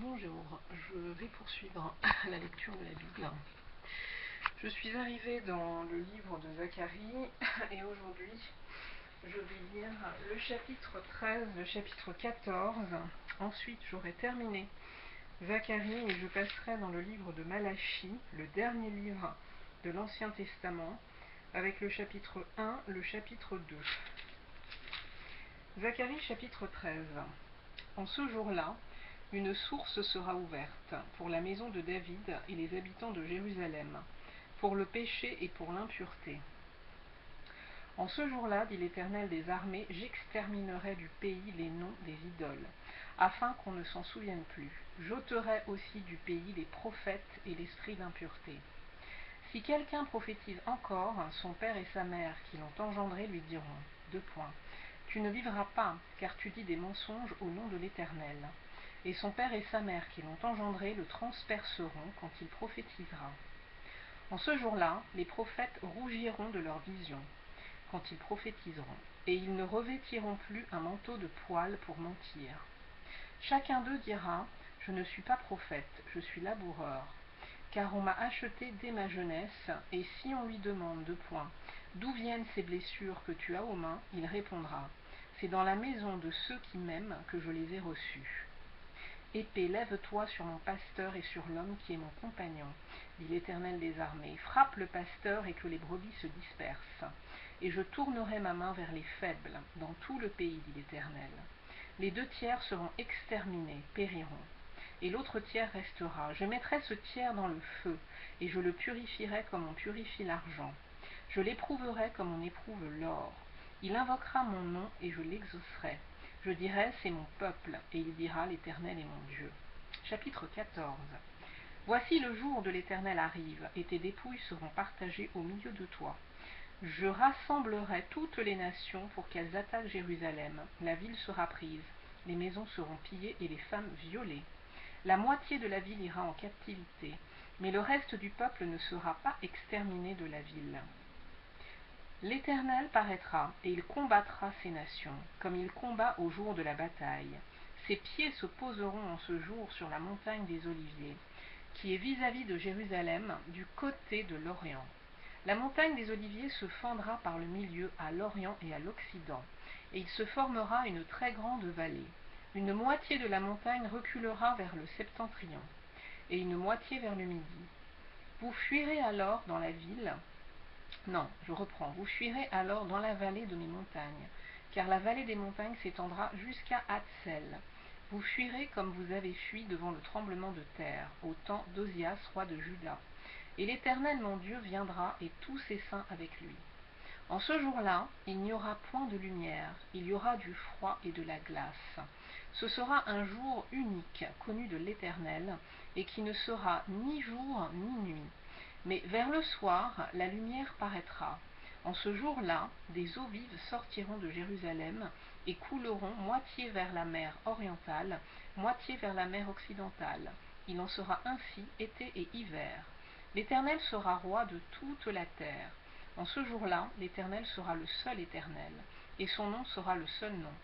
Bonjour, je vais poursuivre la lecture de la Bible. Je suis arrivée dans le livre de Zacharie et aujourd'hui je vais lire le chapitre 13, le chapitre 14. Ensuite j'aurai terminé Zacharie et je passerai dans le livre de Malachie, le dernier livre de l'Ancien Testament, avec le chapitre 1, le chapitre 2. Zacharie chapitre 13. En ce jour-là, une source sera ouverte pour la maison de David et les habitants de Jérusalem, pour le péché et pour l'impureté. En ce jour-là, dit l'Éternel des armées, j'exterminerai du pays les noms des idoles, afin qu'on ne s'en souvienne plus. J'ôterai aussi du pays les prophètes et l'esprit d'impureté. Si quelqu'un prophétise encore, son père et sa mère qui l'ont engendré lui diront, tu ne vivras pas, car tu dis des mensonges au nom de l'Éternel. Et son père et sa mère qui l'ont engendré le transperceront quand il prophétisera. En ce jour-là, les prophètes rougiront de leurs visions, quand ils prophétiseront, et ils ne revêtiront plus un manteau de poil pour mentir. Chacun d'eux dira, je ne suis pas prophète, je suis laboureur, car on m'a acheté dès ma jeunesse, et si on lui demande d'où viennent ces blessures que tu as aux mains, il répondra, c'est dans la maison de ceux qui m'aiment que je les ai reçus. Épée, lève-toi sur mon pasteur et sur l'homme qui est mon compagnon, dit l'Éternel des armées. Frappe le pasteur et que les brebis se dispersent. Et je tournerai ma main vers les faibles, dans tout le pays, dit l'Éternel. Les 2/3 seront exterminés, périront, et l'autre tiers restera. Je mettrai ce tiers dans le feu, et je le purifierai comme on purifie l'argent. Je l'éprouverai comme on éprouve l'or. Il invoquera mon nom, et je l'exaucerai. Je dirai, c'est mon peuple, et il dira, l'Éternel est mon Dieu. Chapitre 14. Voici le jour de l'Éternel arrive, et tes dépouilles seront partagées au milieu de toi. Je rassemblerai toutes les nations pour qu'elles attaquent Jérusalem. La ville sera prise, les maisons seront pillées et les femmes violées. La moitié de la ville ira en captivité, mais le reste du peuple ne sera pas exterminé de la ville. L'Éternel paraîtra, et il combattra ces nations, comme il combat au jour de la bataille. Ses pieds se poseront en ce jour sur la montagne des Oliviers, qui est vis-à-vis de Jérusalem, du côté de l'Orient. La montagne des Oliviers se fendra par le milieu à l'Orient et à l'Occident, et il se formera une très grande vallée. Une moitié de la montagne reculera vers le septentrion, et une moitié vers le midi. Vous fuirez alors dans la ville. Vous fuirez alors dans la vallée de mes montagnes, car la vallée des montagnes s'étendra jusqu'à Hatsel. Vous fuirez comme vous avez fui devant le tremblement de terre, au temps d'Osias, roi de Juda. Et l'Éternel mon Dieu viendra, et tous ses saints avec lui. En ce jour-là, il n'y aura point de lumière, il y aura du froid et de la glace. Ce sera un jour unique, connu de l'Éternel, et qui ne sera ni jour ni nuit. Mais vers le soir, la lumière paraîtra. En ce jour-là, des eaux vives sortiront de Jérusalem et couleront moitié vers la mer orientale, moitié vers la mer occidentale. Il en sera ainsi été et hiver. L'Éternel sera roi de toute la terre. En ce jour-là, l'Éternel sera le seul Éternel, et son nom sera le seul nom.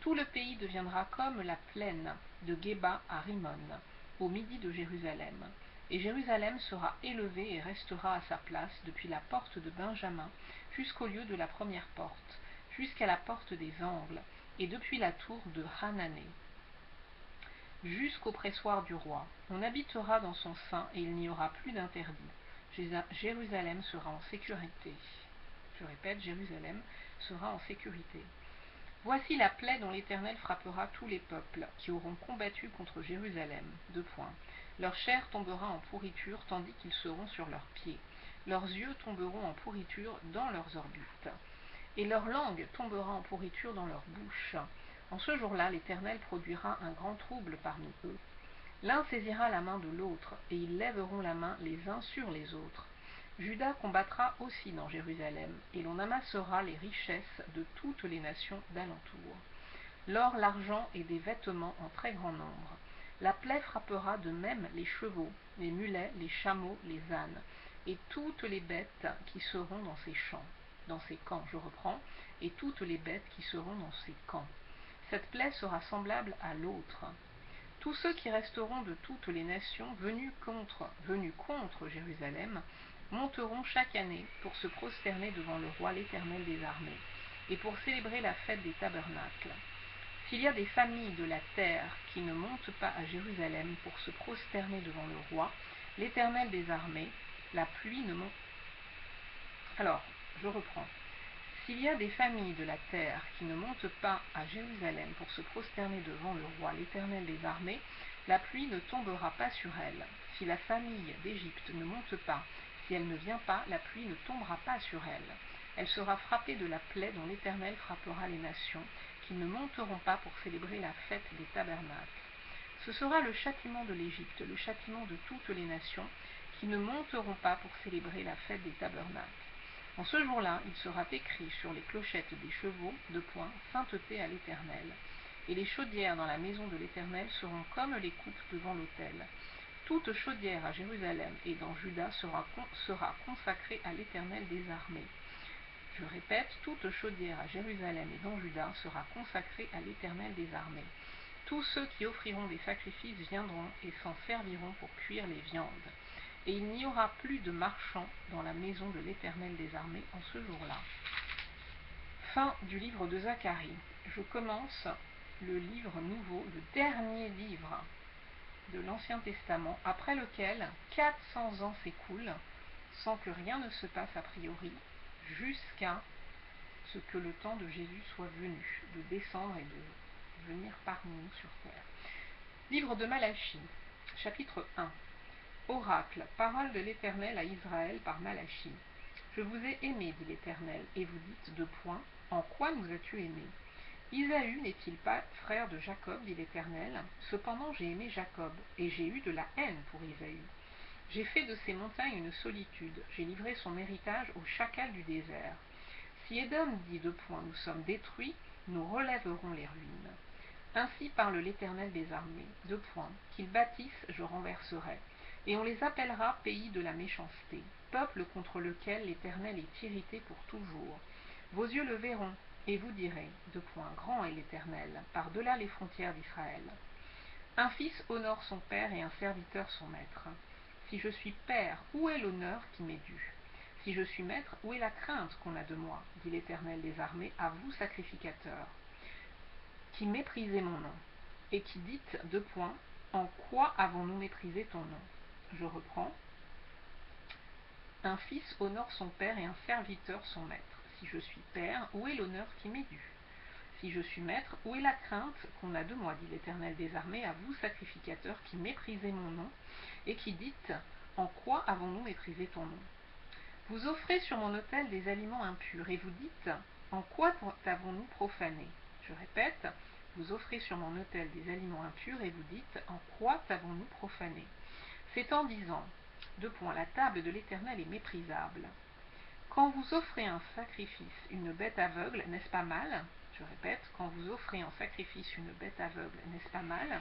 Tout le pays deviendra comme la plaine de Géba à Rimon, au midi de Jérusalem. Et Jérusalem sera élevée et restera à sa place depuis la porte de Benjamin jusqu'au lieu de la première porte, jusqu'à la porte des angles, et depuis la tour de Hanané, jusqu'au pressoir du roi. On habitera dans son sein et il n'y aura plus d'interdit. Jérusalem sera en sécurité. Je répète, Jérusalem sera en sécurité. Voici la plaie dont l'Éternel frappera tous les peuples qui auront combattu contre Jérusalem. Leur chair tombera en pourriture tandis qu'ils seront sur leurs pieds. Leurs yeux tomberont en pourriture dans leurs orbites. Et leur langue tombera en pourriture dans leur bouche. En ce jour-là, l'Éternel produira un grand trouble parmi eux. L'un saisira la main de l'autre, et ils lèveront la main les uns sur les autres. Juda combattra aussi dans Jérusalem, et l'on amassera les richesses de toutes les nations d'alentour. L'or, l'argent et des vêtements en très grand nombre. La plaie frappera de même les chevaux, les mulets, les chameaux, les ânes, et toutes les bêtes qui seront dans ces camps, et toutes les bêtes qui seront dans ces camps. Cette plaie sera semblable à l'autre. Tous ceux qui resteront de toutes les nations venus contre Jérusalem monteront chaque année pour se prosterner devant le roi l'Éternel des armées, et pour célébrer la fête des tabernacles. S'il y a des familles de la terre qui ne montent pas à Jérusalem pour se prosterner devant le roi l'Éternel des armées, la pluie ne monte. Alors, je reprends. S'il y a des familles de la terre qui ne montent pas à Jérusalem pour se prosterner devant le roi l'Éternel des armées, la pluie ne tombera pas sur elles. Si la famille d'Égypte ne monte pas, si elle ne vient pas, la pluie ne tombera pas sur elle. Elle sera frappée de la plaie dont l'Éternel frappera les nations, qui ne monteront pas pour célébrer la fête des tabernacles. Ce sera le châtiment de l'Égypte, le châtiment de toutes les nations, qui ne monteront pas pour célébrer la fête des tabernacles. En ce jour-là, il sera écrit sur les clochettes des chevaux, sainteté à l'Éternel. Et les chaudières dans la maison de l'Éternel seront comme les coupes devant l'autel. Toute chaudière à Jérusalem et dans Juda sera consacrée à l'Éternel des armées. Je répète, toute chaudière à Jérusalem et dans Juda sera consacrée à l'Éternel des armées. Tous ceux qui offriront des sacrifices viendront et s'en serviront pour cuire les viandes. Et il n'y aura plus de marchands dans la maison de l'Éternel des armées en ce jour-là. Fin du livre de Zacharie. Je commence le livre nouveau, le dernier livre de l'Ancien Testament, après lequel 400 ans s'écoulent sans que rien ne se passe a priori, jusqu'à ce que le temps de Jésus soit venu, de descendre et de venir parmi nous sur terre. Livre de Malachie, chapitre 1. Oracle, parole de l'Éternel à Israël par Malachie. Je vous ai aimé, dit l'Éternel, et vous dites de point, en quoi nous as-tu aimés? Isaü n'est-il pas frère de Jacob, dit l'Éternel? Cependant j'ai aimé Jacob, et j'ai eu de la haine pour Isaü. J'ai fait de ses montagnes une solitude, j'ai livré son héritage aux chacals du désert. Si Édom dit de point, nous sommes détruits, nous relèverons les ruines. Ainsi parle l'Éternel des armées, de point, qu'ils bâtissent, je renverserai. Et on les appellera pays de la méchanceté, peuple contre lequel l'Éternel est irrité pour toujours. Vos yeux le verront, et vous direz, de point, grand est l'Éternel, par-delà les frontières d'Israël. Un fils honore son père et un serviteur son maître. Si je suis père, où est l'honneur qui m'est dû? Si je suis maître, où est la crainte qu'on a de moi? Dit l'Éternel des armées, à vous sacrificateurs, qui méprisez mon nom, et qui dites, de point, en quoi avons-nous méprisé ton nom? Je reprends. Un fils honore son père et un serviteur son maître. Si je suis père, où est l'honneur qui m'est dû? Si je suis maître, où est la crainte qu'on a de moi, dit l'Éternel des armées, à vous sacrificateurs qui méprisez mon nom, et qui dites, en quoi avons-nous méprisé ton nom? Vous offrez sur mon autel des aliments impurs, et vous dites, en quoi t'avons-nous profané? Je répète, vous offrez sur mon autel des aliments impurs, et vous dites, en quoi t'avons-nous profané? C'est en disant, deux points, la table de l'Éternel est méprisable. Quand vous offrez un sacrifice, une bête aveugle, n'est-ce pas mal? Je répète, quand vous offrez en sacrifice une bête aveugle, n'est-ce pas mal?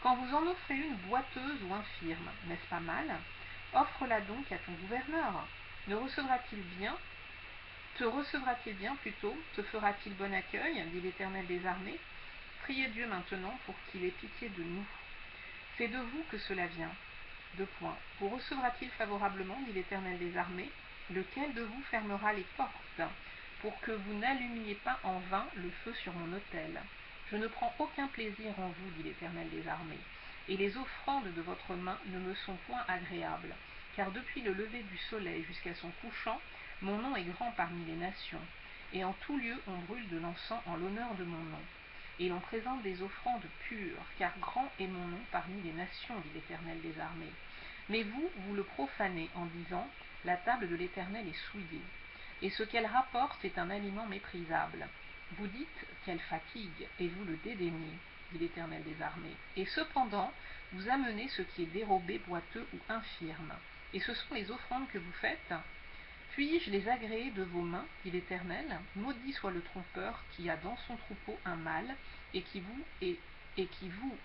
Quand vous en offrez une boiteuse ou infirme, n'est-ce pas mal? Offre-la donc à ton gouverneur. Ne recevra-t-il bien? Te recevra-t-il bien plutôt? Te fera-t-il bon accueil? Dit l'Éternel des armées. Priez Dieu maintenant pour qu'il ait pitié de nous. C'est de vous que cela vient. Deux points. Vous recevra-t-il favorablement, dit l'Éternel des armées? Lequel de vous fermera les portes, pour que vous n'allumiez pas en vain le feu sur mon autel? Je ne prends aucun plaisir en vous, dit l'Éternel des armées, et les offrandes de votre main ne me sont point agréables, car depuis le lever du soleil jusqu'à son couchant, mon nom est grand parmi les nations, et en tout lieu on brûle de l'encens en l'honneur de mon nom. Et l'on présente des offrandes pures, car grand est mon nom parmi les nations, dit l'Éternel des armées. Mais vous, vous le profanez en disant, la table de l'Éternel est souillée, et ce qu'elle rapporte est un aliment méprisable. Vous dites, quelle fatigue, et vous le dédaignez, dit l'Éternel des armées. Et cependant, vous amenez ce qui est dérobé, boiteux ou infirme. Et ce sont les offrandes que vous faites? Puis-je les agréer de vos mains, dit l'Éternel? Maudit soit le trompeur qui a dans son troupeau un mâle, et qui vous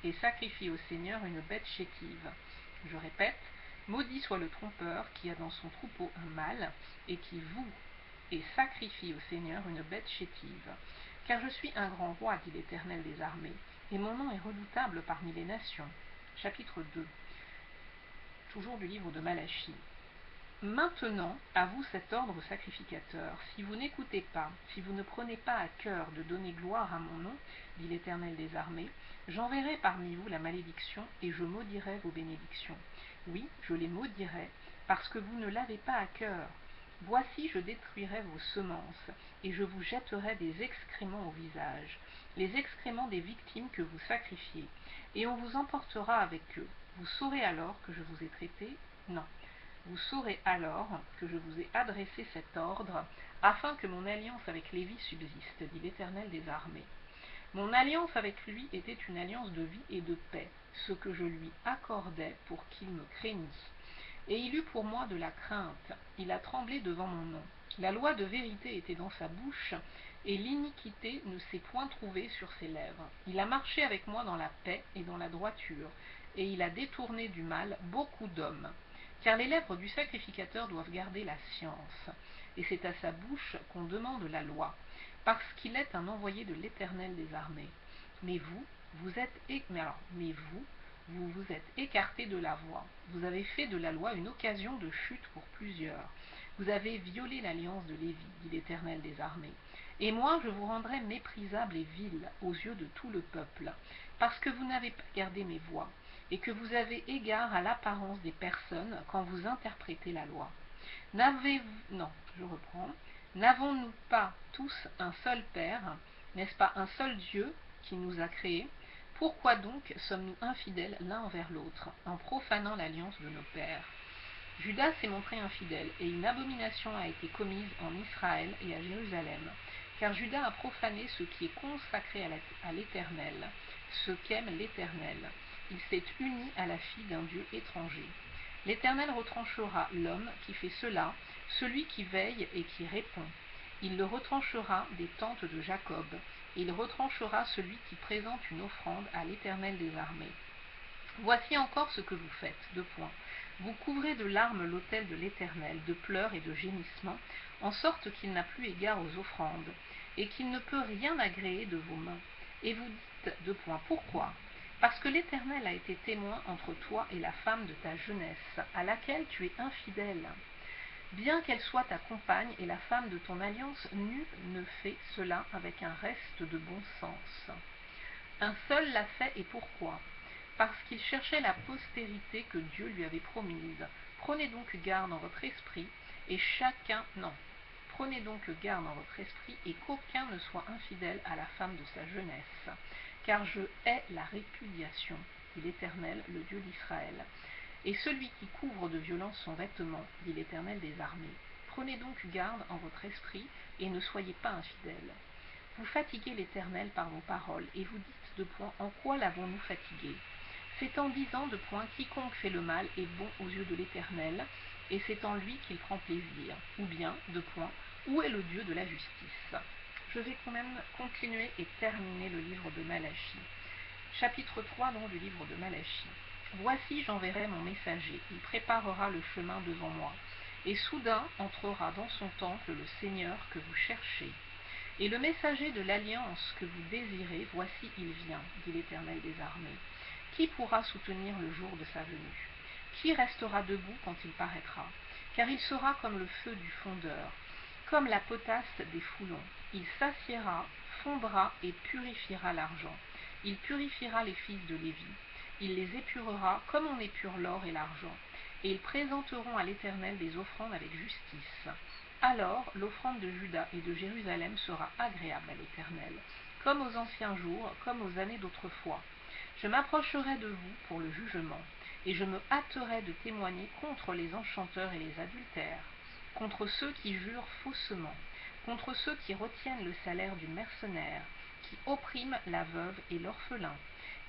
et sacrifie au Seigneur une bête chétive. Je répète, maudit soit le trompeur qui a dans son troupeau un mâle, et qui vous et sacrifie au Seigneur une bête chétive. Car je suis un grand roi, dit l'Éternel des armées, et mon nom est redoutable parmi les nations. Chapitre 2. Toujours du livre de Malachie. Maintenant, à vous cet ordre sacrificateur, si vous n'écoutez pas, si vous ne prenez pas à cœur de donner gloire à mon nom, dit l'Éternel des armées, j'enverrai parmi vous la malédiction, et je maudirai vos bénédictions. Oui, je les maudirai, parce que vous ne l'avez pas à cœur. Voici, je détruirai vos semences, et je vous jetterai des excréments au visage, les excréments des victimes que vous sacrifiez, et on vous emportera avec eux. Vous saurez alors que je vous ai traité, non. Vous saurez alors que je vous ai adressé cet ordre, afin que mon alliance avec Lévi subsiste, dit l'Éternel des armées. Mon alliance avec lui était une alliance de vie et de paix, ce que je lui accordais pour qu'il me craignît. Et il eut pour moi de la crainte, il a tremblé devant mon nom. La loi de vérité était dans sa bouche, et l'iniquité ne s'est point trouvée sur ses lèvres. Il a marché avec moi dans la paix et dans la droiture, et il a détourné du mal beaucoup d'hommes. Car les lèvres du sacrificateur doivent garder la science, et c'est à sa bouche qu'on demande la loi, parce qu'il est un envoyé de l'Éternel des armées. Mais vous êtes écartés de la voie. Vous avez fait de la loi une occasion de chute pour plusieurs. Vous avez violé l'alliance de Lévi, dit l'Éternel des armées. Et moi, je vous rendrai méprisable et vil aux yeux de tout le peuple, parce que vous n'avez pas gardé mes voies, et que vous avez égard à l'apparence des personnes quand vous interprétez la loi. N'avons-nous pas tous un seul Père? N'est-ce pas un seul Dieu qui nous a créés? Pourquoi donc sommes-nous infidèles l'un envers l'autre, en profanant l'alliance de nos pères? Judas s'est montré infidèle, et une abomination a été commise en Israël et à Jérusalem, car Judas a profané ce qui est consacré à l'Éternel, ce qu'aime l'Éternel. Il s'est uni à la fille d'un Dieu étranger. L'Éternel retranchera l'homme qui fait cela, celui qui veille et qui répond. Il le retranchera des tentes de Jacob, et il retranchera celui qui présente une offrande à l'Éternel des armées. Voici encore ce que vous faites. Vous couvrez de larmes l'autel de l'Éternel, de pleurs et de gémissements, en sorte qu'il n'a plus égard aux offrandes, et qu'il ne peut rien agréer de vos mains. Et vous dites, pourquoi? Parce que l'Éternel a été témoin entre toi et la femme de ta jeunesse, à laquelle tu es infidèle. Bien qu'elle soit ta compagne et la femme de ton alliance, nul ne fait cela avec un reste de bon sens. Un seul l'a fait, et pourquoi? Parce qu'il cherchait la postérité que Dieu lui avait promise. Prenez donc garde en votre esprit, Prenez donc garde en votre esprit, et qu'aucun ne soit infidèle à la femme de sa jeunesse. Car je hais la répudiation, dit l'Éternel, le Dieu d'Israël. Et celui qui couvre de violence son vêtement, dit l'Éternel des armées. Prenez donc garde en votre esprit, et ne soyez pas infidèles. Vous fatiguez l'Éternel par vos paroles, et vous dites, en quoi l'avons-nous fatigué? C'est en disant, quiconque fait le mal est bon aux yeux de l'Éternel, et c'est en lui qu'il prend plaisir. Ou bien, où est le Dieu de la justice? Je vais quand même continuer et terminer le livre de Malachie. Chapitre 3 donc du livre de Malachie. Voici, j'enverrai mon messager, il préparera le chemin devant moi, et soudain entrera dans son temple le Seigneur que vous cherchez. Et le messager de l'alliance que vous désirez, voici il vient, dit l'Éternel des armées. Qui pourra soutenir le jour de sa venue? Qui restera debout quand il paraîtra? Car il sera comme le feu du fondeur, comme la potasse des foulons. Il s'assiera, fondra et purifiera l'argent. Il purifiera les fils de Lévi. Il les épurera comme on épure l'or et l'argent. Et ils présenteront à l'Éternel des offrandes avec justice. Alors l'offrande de Juda et de Jérusalem sera agréable à l'Éternel, comme aux anciens jours, comme aux années d'autrefois. Je m'approcherai de vous pour le jugement, et je me hâterai de témoigner contre les enchanteurs et les adultères, contre ceux qui jurent faussement, contre ceux qui retiennent le salaire du mercenaire, qui oppriment la veuve et l'orphelin,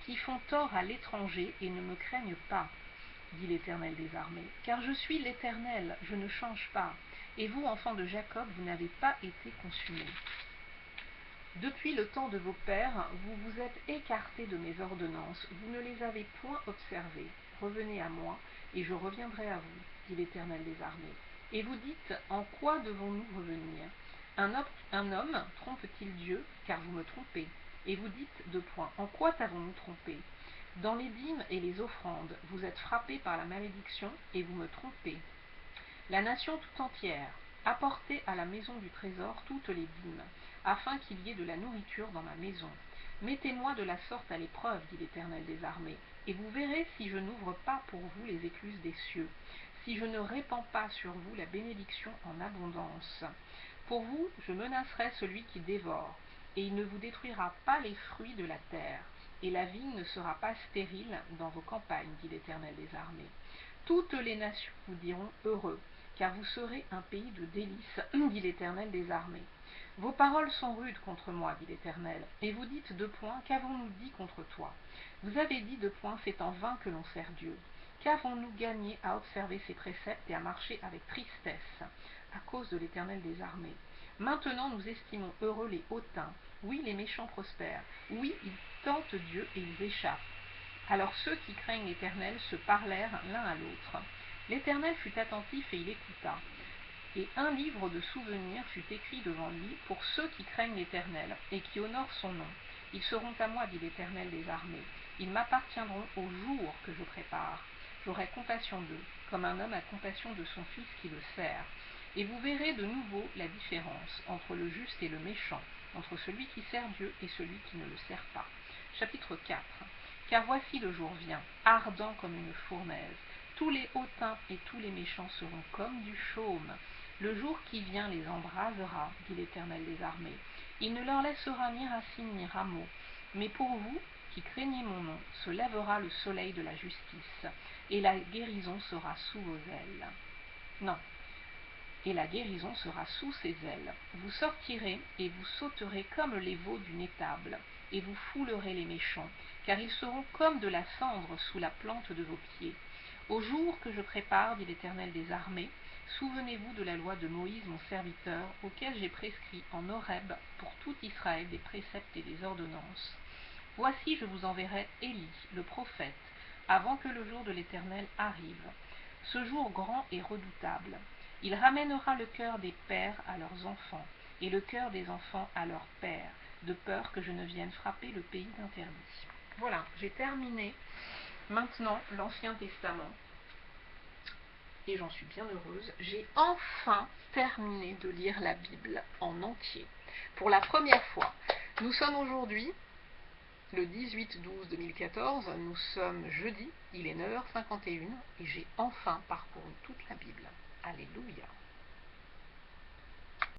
qui font tort à l'étranger et ne me craignent pas, dit l'Éternel des armées. Car je suis l'Éternel, je ne change pas, et vous, enfants de Jacob, vous n'avez pas été consumés. Depuis le temps de vos pères, vous vous êtes écartés de mes ordonnances, vous ne les avez point observées. Revenez à moi, et je reviendrai à vous, dit l'Éternel des armées. Et vous dites, en quoi devons-nous revenir? Un homme trompe-t-il Dieu, car vous me trompez? Et vous dites, deux points, en quoi t'avons-nous trompé? Dans les dîmes et les offrandes, vous êtes frappés par la malédiction et vous me trompez. La nation tout entière, apportez à la maison du trésor toutes les dîmes, afin qu'il y ait de la nourriture dans ma maison. Mettez-moi de la sorte à l'épreuve, dit l'Éternel des armées, et vous verrez si je n'ouvre pas pour vous les écluses des cieux, si je ne répands pas sur vous la bénédiction en abondance. Pour vous, je menacerai celui qui dévore, et il ne vous détruira pas les fruits de la terre, et la vigne ne sera pas stérile dans vos campagnes, dit l'Éternel des armées. Toutes les nations vous diront heureux, car vous serez un pays de délices, dit l'Éternel des armées. Vos paroles sont rudes contre moi, dit l'Éternel, et vous dites, deux points, qu'avons-nous dit contre toi? Vous avez dit, deux points, c'est en vain que l'on sert Dieu. Qu'avons-nous gagné à observer ses préceptes et à marcher avec tristesse, à cause de l'Éternel des armées? Maintenant nous estimons heureux les hautains, oui les méchants prospèrent, oui ils tentent Dieu et ils échappent. Alors ceux qui craignent l'Éternel se parlèrent l'un à l'autre. L'Éternel fut attentif et il écouta. Et un livre de souvenirs fut écrit devant lui pour ceux qui craignent l'Éternel et qui honorent son nom. Ils seront à moi, dit l'Éternel des armées. Ils m'appartiendront au jour que je prépare. J'aurai compassion d'eux, comme un homme a compassion de son fils qui le sert. Et vous verrez de nouveau la différence entre le juste et le méchant, entre celui qui sert Dieu et celui qui ne le sert pas. Chapitre 4. Car voici le jour vient, ardent comme une fournaise. Tous les hautains et tous les méchants seront comme du chaume. Le jour qui vient les embrasera, dit l'Éternel des armées. Il ne leur laissera ni racine ni rameaux. Mais pour vous, qui craignez mon nom, se lèvera le soleil de la justice, et la guérison sera sous vos ailes. Non. Et la guérison sera sous ses ailes. Vous sortirez et vous sauterez comme les veaux d'une étable, et vous foulerez les méchants, car ils seront comme de la cendre sous la plante de vos pieds. Au jour que je prépare, dit l'Éternel des armées, souvenez-vous de la loi de Moïse mon serviteur, auquel j'ai prescrit en Horeb pour tout Israël des préceptes et des ordonnances. Voici je vous enverrai Élie, le prophète, avant que le jour de l'Éternel arrive. Ce jour grand et redoutable. Il ramènera le cœur des pères à leurs enfants, et le cœur des enfants à leurs pères, de peur que je ne vienne frapper le pays d'interdit. Voilà, j'ai terminé maintenant l'Ancien Testament, et j'en suis bien heureuse. J'ai enfin terminé de lire la Bible en entier. Pour la première fois. Nous sommes aujourd'hui le 18/12/2014, nous sommes jeudi, il est 9h51 et j'ai enfin parcouru toute la Bible. Alléluia.